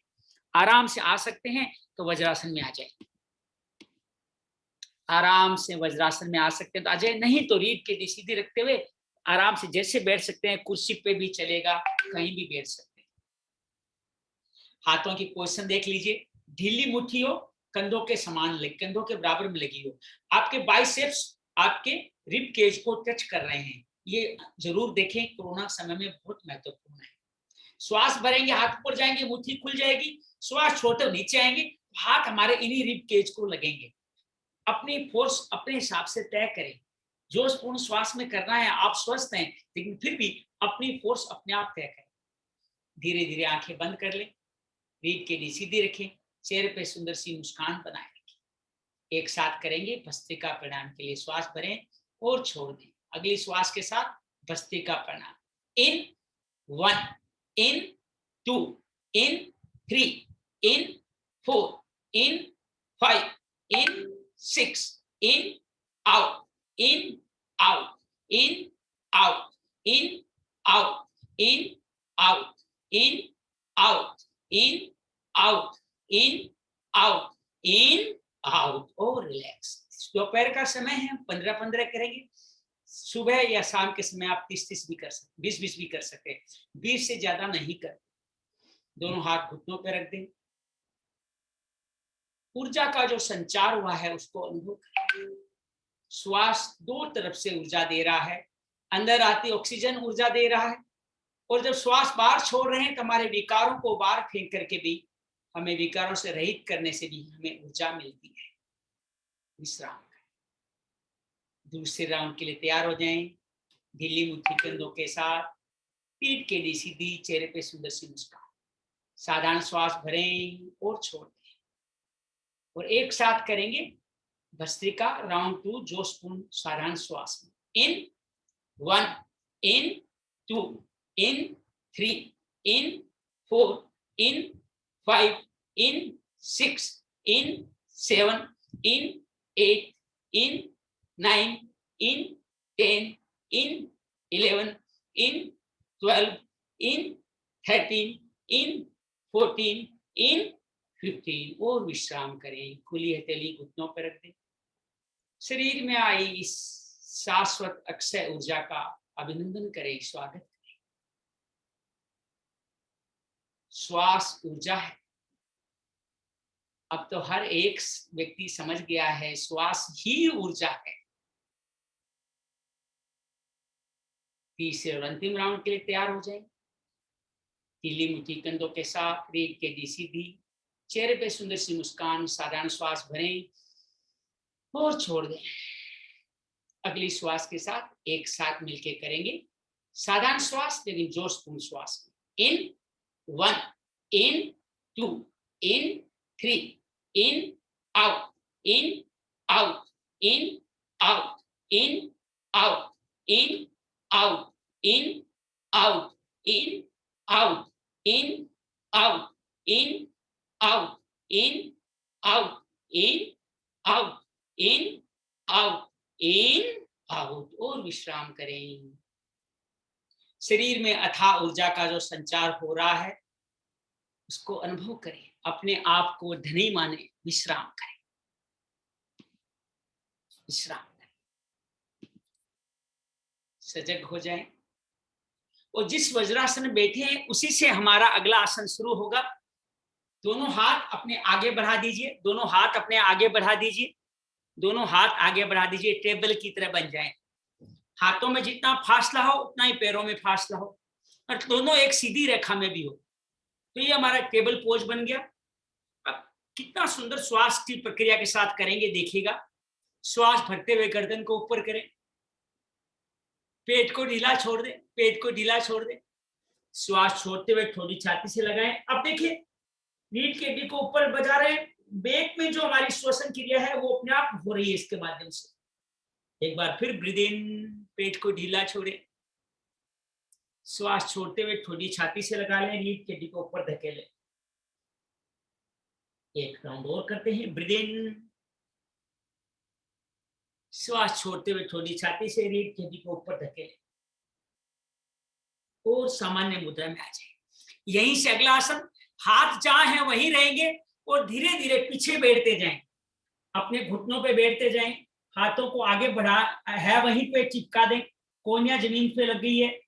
आराम से आ सकते हैं तो वज्रासन में आ जाएं, आराम से वज्रासन में आ सकते हैं तो आ जाए, नहीं तो रीढ़ की सीधी रखते हुए आराम से जैसे बैठ सकते हैं, कुर्सी पे भी चलेगा, कहीं भी बैठ सकते हैं। हाथों की पोजीशन देख लीजिए, ढीली मुट्ठी हो, कंधों के समान लगे, कंधों के बराबर में लगी हो, आपके बाइसेप्स आपके रिब केज को टच कर रहे हैं, ये जरूर देखें, कोरोना समय में बहुत महत्वपूर्ण है। श्वास भरेंगे, हाथ ऊपर जाएंगे, मुट्ठी खुल जाएगी, श्वास छोड़ते नीचे आएंगे, हाथ हमारे इन्हीं रिब केज को लगेंगे। अपनी फोर्स अपने हिसाब से तय करें, जोशपूर्ण श्वास में करना है, आप स्वस्थ हैं लेकिन फिर भी अपनी फोर्स अपने आप तय करें। धीरे धीरे आंखें बंद कर लें, रीढ़ की सीधी रखें, चेहरे पे सुंदर सी मुस्कान बनाए रखें। एक साथ करेंगे भस्त्रिका प्राणायाम के लिए, श्वास भरें और छोड़ दें। अगली श्वास के साथ भस्त्रिका प्राणायाम। इन 1, इन 2, इन 3, इन 4, इन 5, इन 6, in, out, in, out, in, out, in, out, in, out, in, out, in, out, in, out, in, out और रिलैक्स। दोपहर का समय है, 15-15 करेंगे। सुबह या शाम के समय आप 30-30 भी कर सकते, 20-20 भी कर सकते हैं, 20 से ज्यादा नहीं कर। दोनों हाथ घुटनों पे रख दें। ऊर्जा का जो संचार हुआ है उसको अनुभव करें। श्वास दो तरफ से ऊर्जा दे रहा है, अंदर आती ऑक्सीजन ऊर्जा दे रहा है, और जब श्वास बाहर छोड़ रहे हैं तो हमारे विकारों को बाहर फेंक करके भी, हमें विकारों से रहित करने से भी हमें ऊर्जा मिलती है। विश्राम करें। दूसरे राउंड के लिए तैयार हो जाएं। ढीली मुट्ठी कंधों के साथ, पीठ के सीधी, चेहरे पे सुंदर सी मुस्कान। साधारण श्वास भरें और छोड़ दें, और एक साथ करेंगे भस्त्रिका राउंड 2 जोशपूर्ण साधारण श्वास में। इन 1, इन 2, इन 3, इन 4, इन 5, इन 6, इन 7, इन 8, इन 9, इन 10, इन 11, इन 12, इन 13, इन 14, इन 15 और विश्राम करें। खुली हथेली घुटनों पर रख दें। शरीर में आई इस शाश्वत अक्षय ऊर्जा का अभिनंदन करें, स्वागत करें। श्वास ऊर्जा है। अब तो हर एक व्यक्ति समझ गया है, श्वास ही ऊर्जा है। तीसरे और अंतिम राउंड के लिए तैयार हो जाए। ढीली मुट्ठी कंधों के साथ, रीढ़ के सीधी, चेहरे पे सुंदर सी मुस्कान। साधारण श्वास भरें और छोड़ दें। अगली श्वास के साथ एक साथ मिलके करेंगे साधारण श्वास, लेकिन जोशपूर्ण श्वास। इन 1, इन 2, इन 3, in out, in out, in out, in out, in out, in out, in out, in out, in out, in, out, in, out, in, out, in, out और विश्राम करें। शरीर में अथाह ऊर्जा का जो संचार हो रहा है उसको अनुभव करें, अपने आप को धनी माने। विश्राम करें, विश्राम करें, सजग हो जाएं। और जिस वज्रासन में बैठे हैं उसी से हमारा अगला आसन शुरू होगा। दोनों हाथ अपने आगे बढ़ा दीजिए, दोनों हाथ अपने आगे बढ़ा दीजिए, दोनों हाथ आगे बढ़ा दीजिए, टेबल की तरह बन जाएं। हाथों में जितना फासला हो उतना ही पैरों में फासला हो, और दोनों एक सीधी रेखा में भी हो। तो ये हमारा टेबल पोज बन गया। अब कितना सुंदर श्वास की प्रक्रिया के साथ करेंगे देखिएगा। श्वास भरते हुए गर्दन को ऊपर करें, पेट को ढीला छोड़ दें, पेट को ढीला छोड़ दें। श्वास छोड़ते हुए थोड़ी छाती से लगाएं। अब देखिए रीढ़ की हड्डी को ऊपर बजा रहे हैं, बेक में जो हमारी श्वसन क्रिया है वो अपने आप हो रही है इसके माध्यम से। एक बार फिर ब्रीद इन, पेट को ढीला छोड़े, श्वास छोड़ते हुए थोड़ी छाती से लगा लें, रीढ़ की हड्डी को ऊपर धकेलें। एक राउंड और करते हैं, ब्रीद इन, श्वास छोड़ते हुए थोड़ी छाती से रीढ़ की हड्डी को ऊपर धकेलें और सामान्य मुद्रा में आ जाए। यहीं से अगला आसन, हाथ जहां है वहीं रहेंगे और धीरे धीरे पीछे बैठते जाएं, अपने घुटनों पे बैठते जाएं, हाथों को आगे बढ़ा है वहीं पे चिपका दें, कोहनियां जमीन पे लग गई है।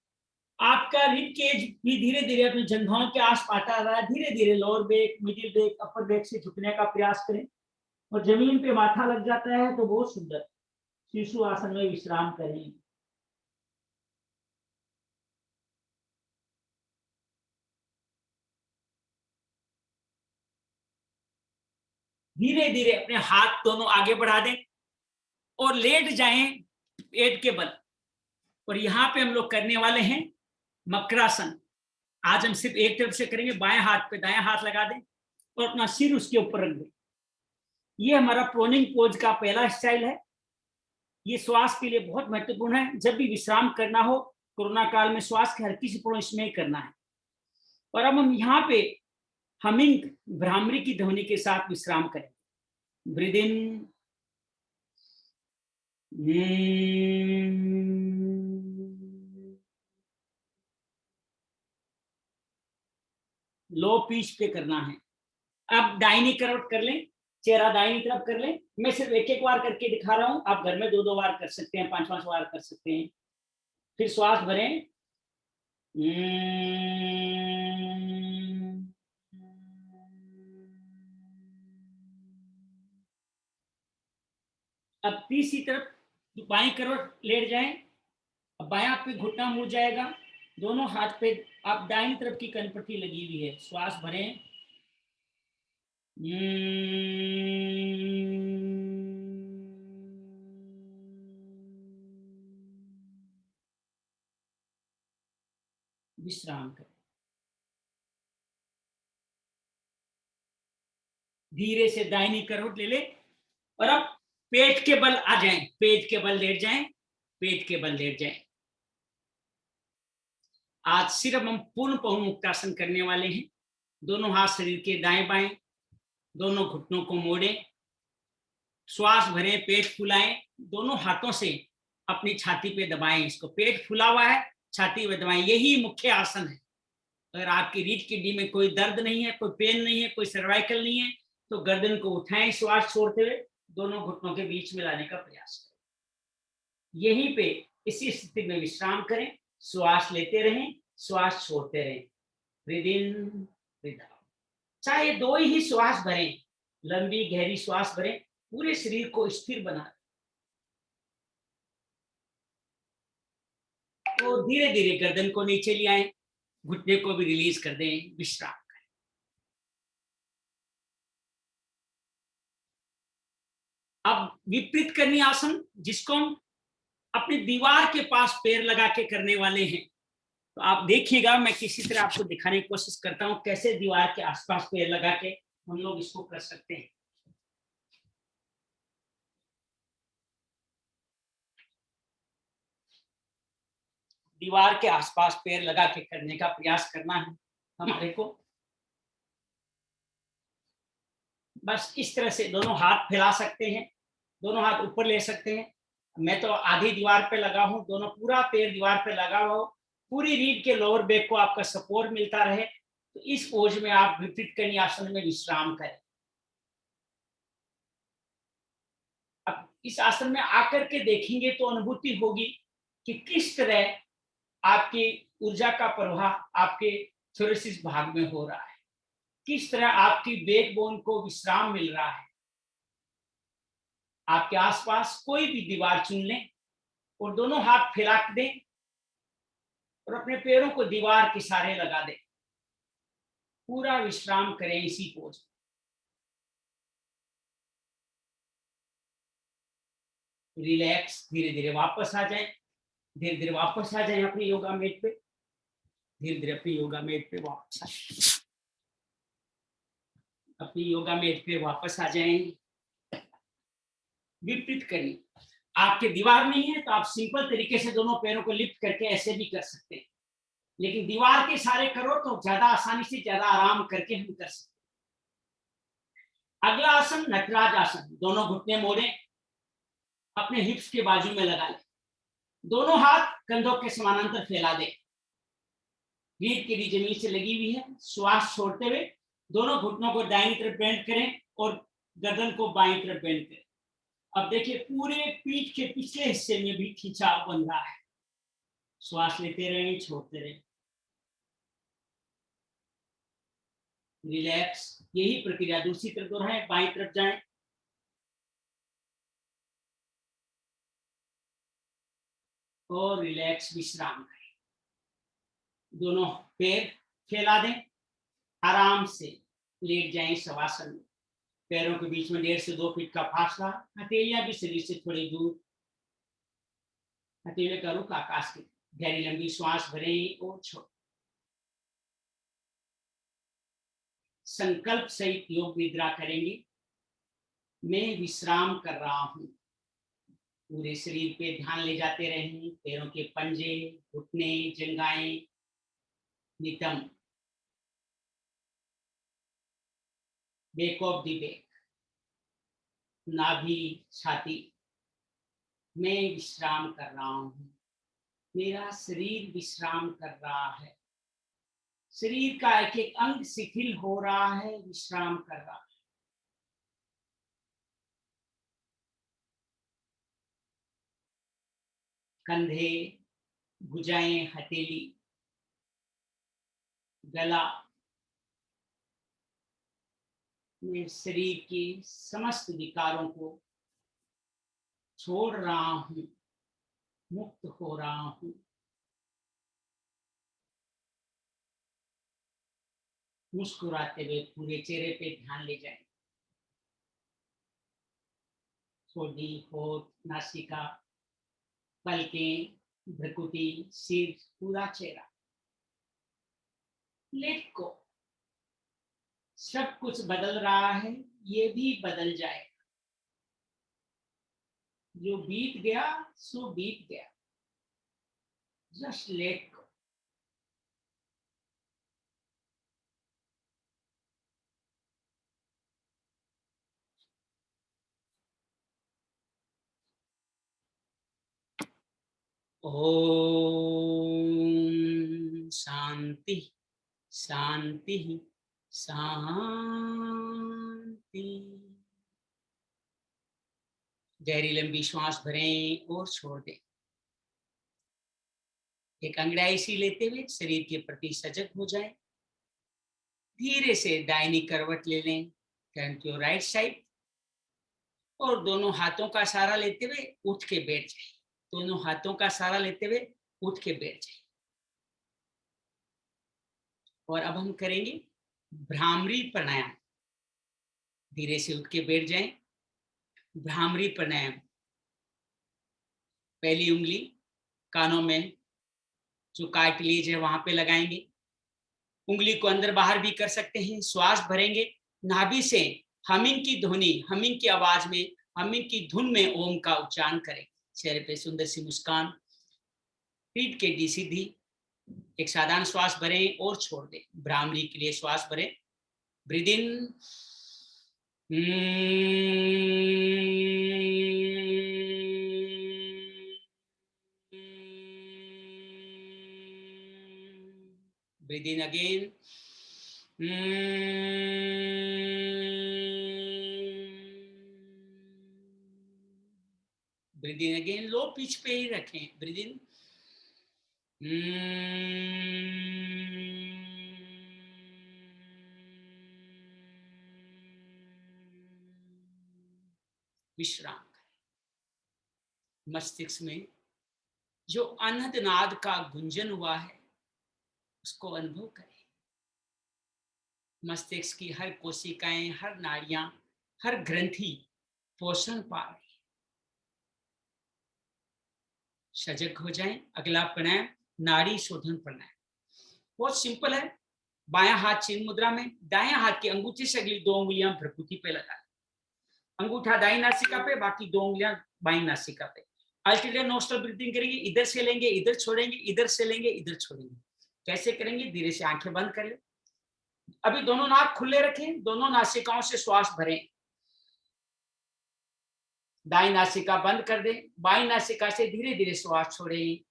आपका रिब केज भी धीरे धीरे अपने जंघों के आस पास आ रहा है। धीरे धीरे lower back, middle back, upper back से झुकने का प्रयास करें और जमीन पे माथा लग जाता है तो बहुत सुंदर शिशु आसन में विश्राम करें। धीरे धीरे अपने हाथ दोनों आगे बढ़ा दें और लेट जाएं पेट के बल। और यहाँ पे हम लोग करने वाले हैं मकरासन। आज हम सिर्फ एक तरफ से करेंगे, बाएं हाथ पे दायां हाथ लगा दें और अपना सिर उसके ऊपर रख दें। ये हमारा प्रोनिंग पोज का पहला स्टाइल है। ये श्वास के लिए बहुत महत्वपूर्ण है। जब भी विश्राम करना हो कोरोना काल में, श्वास की हल्की सी प्रणव इसमें करना है। और अब हम यहाँ पे हमिंग, भ्रामरी की ध्वनि के साथ विश्राम करें। ब्रीद इन, लो पिच पे करना है। अब दाहिनी करवट कर लें, चेहरा दाहिनी तरफ कर लें। मैं सिर्फ एक एक बार करके दिखा रहा हूं, आप घर में दो दो बार कर सकते हैं, पांच पांच बार कर सकते हैं। फिर श्वास भरें, अब तीसरी तरफ बाईं करवट लेट जाएं। अब बायां पे घुटना मुड़ जाएगा, दोनों हाथ पे आप दाहिनी तरफ की कनपट्टी लगी हुई है। श्वास भरें, विश्राम करें। धीरे से दाहिनी करवट ले ले और अब पेट के बल आ जाएं, पेट के बल लेट जाएं, पेट के बल लेट जाएं। आज सिर्फ हम पूर्ण पवन मुक्तासन करने वाले हैं। दोनों हाथ शरीर के दाएं बाएं, दोनों घुटनों को मोड़ें, श्वास भरें, पेट फुलाएं, दोनों हाथों से अपनी छाती पे दबाएं। इसको पेट फुला हुआ है, छाती पे दबाएं, यही मुख्य आसन है। अगर आपकी रीढ़ की हड्डी में कोई दर्द नहीं है, कोई पेन नहीं है, कोई सर्वाइकल नहीं है, तो गर्दन को उठाएं, श्वास छोड़ते हुए दोनों घुटनों के बीच में लाने का प्रयास करें। यहीं पे इसी स्थिति में विश्राम करें, श्वास लेते रहें, श्वास छोड़ते रहें। Breathe in, breathe out. चाहे दो ही श्वास भरें, लंबी गहरी श्वास भरें, पूरे शरीर को स्थिर बना तो धीरे धीरे गर्दन को नीचे ले आए, घुटने को भी रिलीज कर दें, विश्राम करें। अब विपरीत करनी आसन, जिसको हम अपनी दीवार के पास पैर लगा के करने वाले हैं। तो आप देखिएगा, मैं किसी तरह आपको दिखाने की कोशिश करता हूं कैसे दीवार के आसपास पैर लगा के हम लोग इसको कर सकते हैं। दीवार के आसपास पैर लगा के करने का प्रयास करना है हमारे को। बस इस तरह से दोनों हाथ फैला सकते हैं, दोनों हाथ ऊपर ले सकते हैं। मैं तो आधी दीवार पे लगा हूं, दोनों पूरा पैर दीवार पे लगा हुआ हो, पूरी रीढ़ के लोअर बैक को आपका सपोर्ट मिलता रहे। तो इस पोज में आप विपरीत करनी आसन में विश्राम करें। अब इस आसन में आकर के देखेंगे तो अनुभूति होगी कि किस तरह आपकी ऊर्जा का प्रवाह आपके थोरेसिस भाग में हो रहा है, किस तरह आपकी बैकबोन को विश्राम मिल रहा है। आपके आसपास कोई भी दीवार चुन लें, और दोनों हाथ फैला दें और अपने पैरों को दीवार के सहारे लगा दें। पूरा विश्राम करें इसी पोज में। रिलैक्स, धीरे धीरे वापस आ जाएं, धीरे धीरे वापस आ जाएं अपनी योगा मैट पे, धीरे धीरे अपनी योगा मैट पे वापस आ जाएं, अपनी योगा मैट पे वापस आ जाएं। विपरीत करिए। आपके दीवार नहीं है तो आप सिंपल तरीके से दोनों पैरों को लिफ्ट करके ऐसे भी कर सकते हैं, लेकिन दीवार के सहारे करो तो ज्यादा आसानी से, ज्यादा आराम करके हम कर सकते हैं। अगला आसन नटराज आसन। दोनों घुटने मोड़े, अपने हिप्स के बाजू में लगा लें, दोनों हाथ कंधों के समानांतर फैला दें, रीढ़ की रीढ़ जमीन से लगी हुई है। श्वास छोड़ते हुए दोनों घुटनों को दाहिनी तरफ बेंड करें और गर्दन को बाईं तरफ बेंड करें। अब देखिए पूरे पीठ के पिछले हिस्से में भी खिंचाव बन रहा है। श्वास लेते रहें, छोड़ते रहें, रिलैक्स। यही प्रक्रिया दूसरी तरफ दोहराएं, बाईं तरफ जाएं, और रिलैक्स विश्राम करें। दोनों पैर फैला दें, आराम से लेट जाएं शवासन में। पैरों के बीच में 1.5 से 2 फीट का फासला, हथेलियां भी शरीर से थोड़ी दूर, हथेलियों का रुख आकाश की। गहरी लंबी श्वास भरें और छोड़ें। संकल्प सहित योग निद्रा करेंगे। मैं विश्राम कर रहा हूं। पूरे शरीर पे ध्यान ले जाते रहें, पैरों के पंजे, घुटने, जंघाएं नितंब, बैक ऑफ द बैक, नाभि, छाती। मैं विश्राम कर रहा हूं, मेरा शरीर विश्राम कर रहा है, शरीर का एक एक अंग शिथिल हो रहा है, विश्राम कर रहा है। कंधे, भुजाएं, हथेली, गला, मैं शरीर के समस्त विकारों को छोड़ रहा हूं, मुक्त हो रहा हूं। मुस्कुराते हुए पूरे चेहरे पे ध्यान ले जाएं। ठोड़ी, होठ, नासिका, पलकें, भ्रुकुटी, सिर, पूरा चेहरा। लेट को। सब कुछ बदल रहा है, ये भी बदल जाएगा। जो बीत गया सो बीत गया। जस्ट लेट को। ओम शांति शांति शांति। गहरी लंबी श्वास भरें और छोड़ दें। एक अंगड़ाई सी लेते हुए शरीर के प्रति सजग हो जाएं। धीरे से दाहिनी करवट ले लें, टर्न टू राइट साइड, और दोनों हाथों का सहारा लेते हुए उठ के बैठ जाएं। दोनों हाथों का सहारा लेते हुए उठ के बैठ जाएं। और अब हम करेंगे भ्रामरी प्राणायाम। धीरे से उठ के बैठ जाएं। भ्रामरी प्राणायाम। पहली उंगली कानों में जो कार्टिलेज है वहां पे लगाएंगे। उंगली को अंदर बाहर भी कर सकते हैं। श्वास भरेंगे, नाभि से हमिंग की ध्वनि, हमिंग की आवाज में, हमिंग की धुन में ओम का उच्चारण करें। चेहरे पे सुंदर सी मुस्कान, पीठ के डी सीधी। एक साधारण श्वास भरें और छोड़ दें। भ्रामरी के लिए श्वास भरें। Breathe in, breathe in again, breathe in again, low pitch पे ही रखें। breathe in, विश्राम करें। मस्तिष्क में जो अनहद नाद का गुंजन हुआ है उसको अनुभव करें। मस्तिष्क की हर कोशिकाएं, हर नाड़ियां, हर ग्रंथि पोषण पा रही। सजग हो जाएं। अगला प्राणायाम नाड़ी शोधन प्राणायाम, बहुत सिंपल है। बायां हाथ चिन्ह मुद्रा में, दायां हाथ की अंगूठी से अगली 2 उंगलियां भ्रुकुटी पे लगा, अंगूठा दाईं नासिका पे, बाकी 2 उंगलियां बाईं नासिका पे। अल्टरनेट नोस्ट्रल ब्रीथिंग करेंगे, इधर से लेंगे, इधर छोड़ेंगे, इधर से लेंगे, इधर छोड़ेंगे। कैसे करेंगे? धीरे से आंखें बंद कर ले। अभी दोनों नाक खुले रखें, दोनों नासिकाओं से श्वास भरें। दाईं नासिका बंद कर दें, बाईं नासिका से धीरे धीरे श्वास छोड़ें।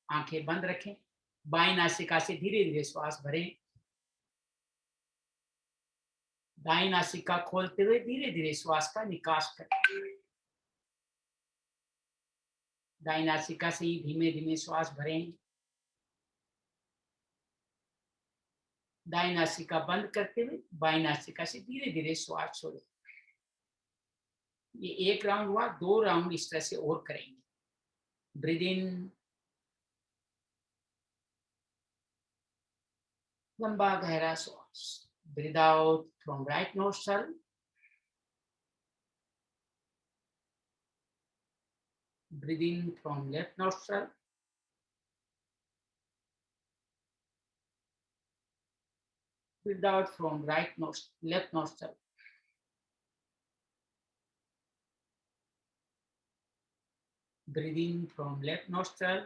आंखें बंद रखें, बाईं नासिका से धीरे धीरे श्वास भरें। दाईं नासिका खोलते हुए धीरे धीरे श्वास का निकास करें। दाईं नासिका से ही धीमे धीमे श्वास भरें। दाईं नासिका बंद करते हुए बाईं नासिका से धीरे धीरे श्वास छोड़ें। ये 1 राउंड हुआ, 2 राउंड इस तरह से और करेंगे। ब्रीद इन, लंबा गहरा श्वास। Breathe out from right nostril. Breathe in from left nostril. Breathe out from left nostril. Breathe in from left nostril.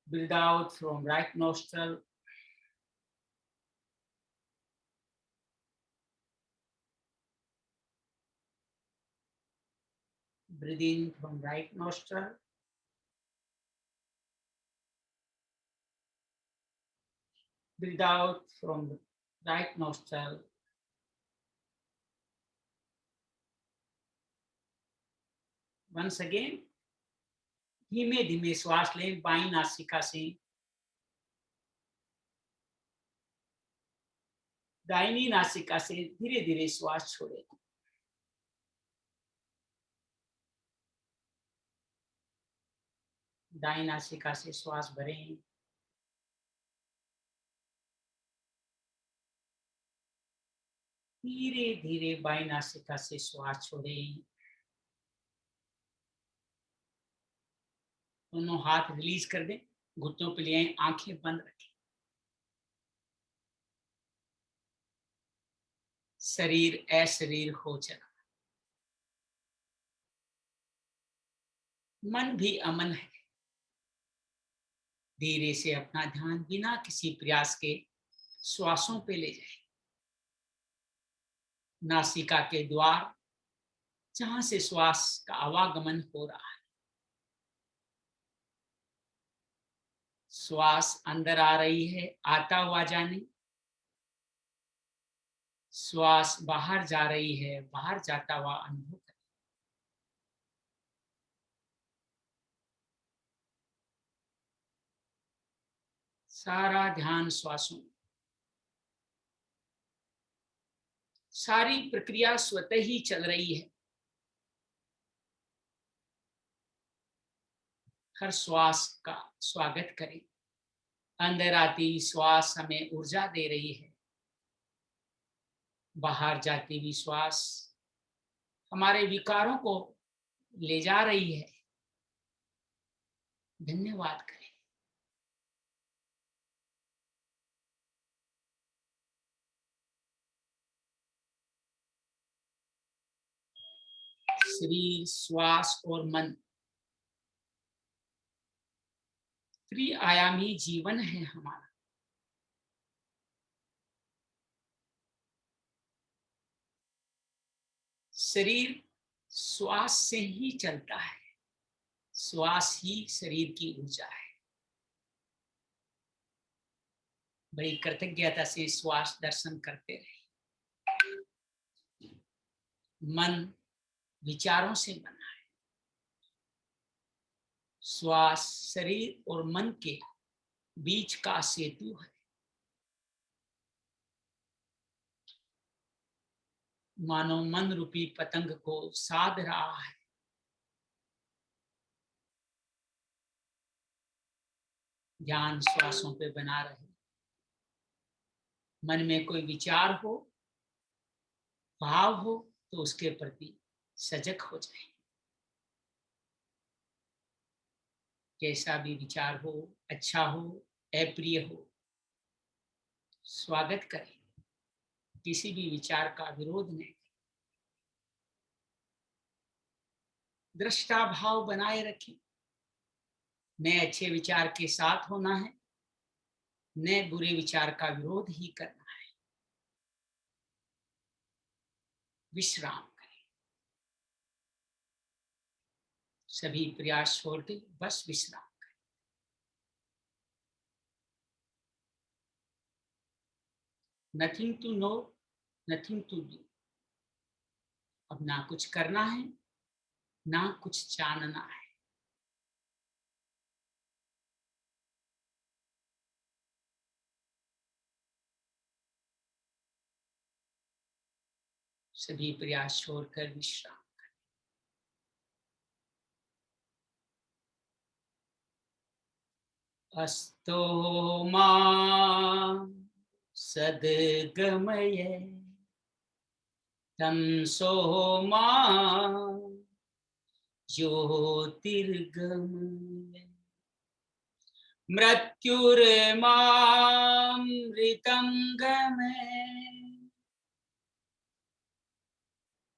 Breathe out from right nostril. Breathe in from right nostril. Breathe out from the right nostril. Once again, धीमे धीमे श्वास लें बाईं नासिका से। दाहिनी नासिका से धीरे धीरे श्वास छोड़ें। दाईं नासिका से श्वास भरें। धीरे धीरे बाईं नासिका से श्वास छोड़ें। दोनों हाथ रिलीज कर दें, घुटनों पे ले आएं, आंखें बंद रखें। शरीर अशरीर हो चला, मन भी अमन है। धीरे से अपना ध्यान बिना किसी प्रयास के श्वासों पे ले जाएं। नासिका के द्वार जहां से श्वास का आवागमन हो रहा है, श्वास अंदर आ रही है, आता हुआ जाने। श्वास बाहर जा रही है, बाहर जाता हुआ अनुभव करें। सारा ध्यान श्वासों, सारी प्रक्रिया स्वतः ही चल रही है। हर श्वास का स्वागत करें। अंदर आती श्वास हमें ऊर्जा दे रही है, बाहर जाती हुई श्वास हमारे विकारों को ले जा रही है। धन्यवाद करें। शरीर, श्वास और मन त्रिआयामी जीवन है हमारा। शरीर श्वास से ही चलता है, श्वास ही शरीर की ऊर्जा है। बड़ी कृतज्ञता से श्वास दर्शन करते रहे। मन विचारों से बना है। श्वास शरीर और मन के बीच का सेतु है। मानो मन रूपी पतंग को साध रहा है। ध्यान श्वासों पे बना रहे। मन में कोई विचार हो, भाव हो, तो उसके प्रति सजग हो जाए। कैसा भी विचार हो, अच्छा हो, अप्रिय हो, स्वागत करें। किसी भी विचार का विरोध नहीं। दृष्टा भाव बनाए रखें। न अच्छे विचार के साथ होना है, न बुरे विचार का विरोध ही करना है। विश्राम करें। सभी प्रयास छोड़ के बस विश्राम करें। Nothing to know, nothing to do. अब ना कुछ करना है, ना कुछ जानना है। सभी प्रयास छोड़कर विश्राम करें। अस्तो मा सद्गमय तमसो मा ज्योतिर्गमय मृत्युर्मामृतं गमय।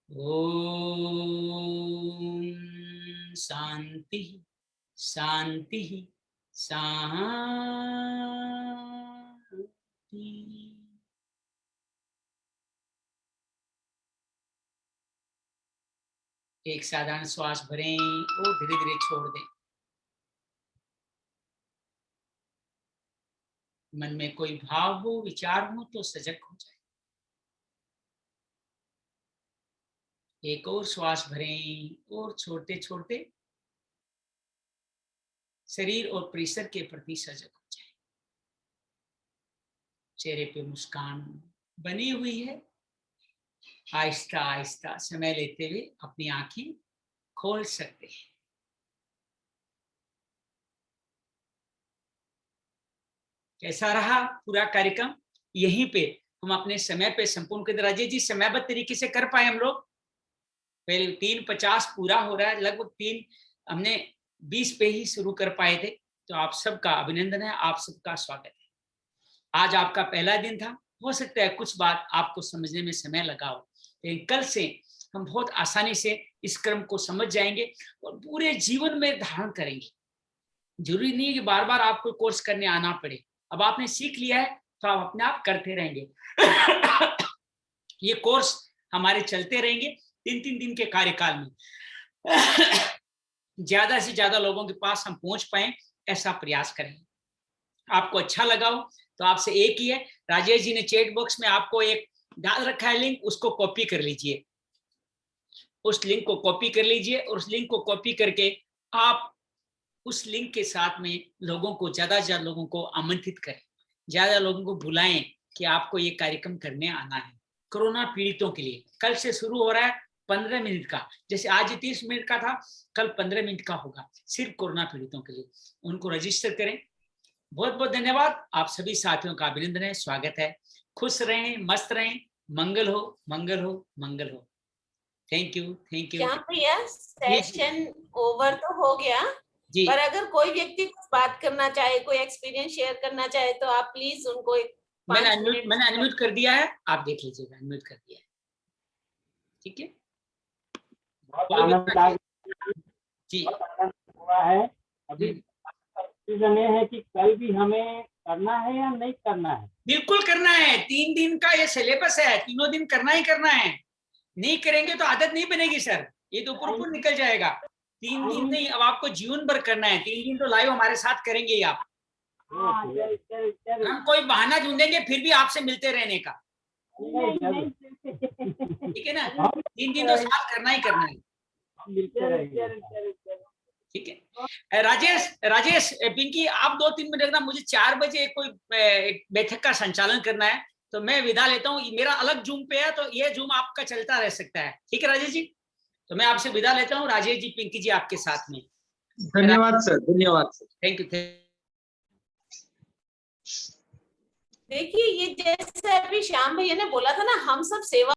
ओम शांति शांति शांति। एक साधारण श्वास भरें और धीरे धीरे छोड़ दें। मन में कोई भाव हो, विचार हो, तो सजग हो जाए। एक और श्वास भरें और छोड़ते छोड़ते शरीर और परिसर के प्रति सजग हो जाए। चेहरे पे मुस्कान बनी हुई है। आहिस्ता आहिस्ता समय लेते हुए अपनी आंखें खोल सकते हैं। कैसा रहा पूरा कार्यक्रम? यहीं पे हम अपने समय पे संपूर्ण कर। राजेश जी, समयबद्ध तरीके से कर पाए हम लोग? पहले 3:50 पूरा हो रहा है, लगभग 3 हमने 20 पे ही शुरू कर पाए थे। तो आप सबका अभिनंदन है, आप सबका स्वागत है। आज आपका पहला दिन था, हो सकता है कुछ बात आपको समझने में समय लगा हो, लेकिन कल से हम बहुत आसानी से इस क्रम को समझ जाएंगे और पूरे जीवन में धारण करेंगे। जरूरी नहीं है कि बार बार आपको कोर्स करने आना पड़े। अब आपने सीख लिया है तो आप अपने आप करते रहेंगे। ये कोर्स हमारे चलते रहेंगे 3-3 दिन के कार्यकाल में। ज्यादा से ज्यादा लोगों के पास हम पहुंच पाए, ऐसा प्रयास करेंगे। आपको अच्छा लगा हो तो आपसे एक ही है, राजेश जी ने चैट बॉक्स में आपको एक डाल रखा है लिंक, उसको कॉपी कर लीजिए। उस लिंक को कॉपी कर लीजिए और उस लिंक को कॉपी करके आप उस लिंक के साथ में लोगों को, ज्यादा से ज्यादा लोगों को आमंत्रित करें। ज्यादा लोगों को बुलाएं कि आपको ये कार्यक्रम करने आना है। कोरोना पीड़ितों के लिए कल से शुरू हो रहा है 15 मिनट का। जैसे आज 30 मिनट का था, कल 15 मिनट का होगा, सिर्फ कोरोना पीड़ितों के लिए। उनको रजिस्टर करें। बहुत बहुत धन्यवाद। आप सभी साथियों का अभिनंदन है, स्वागत है। खुश रहें, मस्त रहें। मंगल हो, मंगल हो, मंगल हो। Thank you, thank you. क्या भैया, सेशन ओवर तो हो गया जी, पर अगर कोई व्यक्ति कुछ बात करना चाहे, कोई एक्सपीरियंस शेयर करना चाहे तो आप प्लीज उनको एक 5 मिनट। मैंने अनम्यूट कर दिया है, आप देख लीजिएगा। अनम्यूट कर दिया है, ठीक है। जी, हुआ है अभी। ये है कि कल भी हमें करना है या नहीं करना है? बिल्कुल करना है। 3 दिन का ये सिलेबस है, तीनों दिन करना ही करना है। नहीं करेंगे तो आदत नहीं बनेगी सर, ये तो ऊपर निकल जाएगा। 3 दिन नहीं, अब आपको जीवन भर करना है। 3 दिन तो लाइव हमारे साथ करेंगे ही आप। हम कोई बहाना ढूंढेंगे फिर भी आपसे मिलते रहने का, ठीक है ना। 3 दिन तो साथ करना ही करना है, ठीक है। राजेश पिंकी, आप 2-3 मिनट रखना। मुझे 4 बजे कोई एक बैठक का संचालन करना है, तो मैं विदा लेता हूँ। मेरा अलग जूम पे है, तो ये जूम आपका चलता रह सकता है। ठीक है राजेश जी, तो मैं आपसे विदा लेता हूँ। राजेश जी, पिंकी जी आपके साथ में। धन्यवाद सर, धन्यवाद सर। Thank you. देखिए, ये जैसे अभी श्याम भैया ने बोला था ना, हम सब सेवा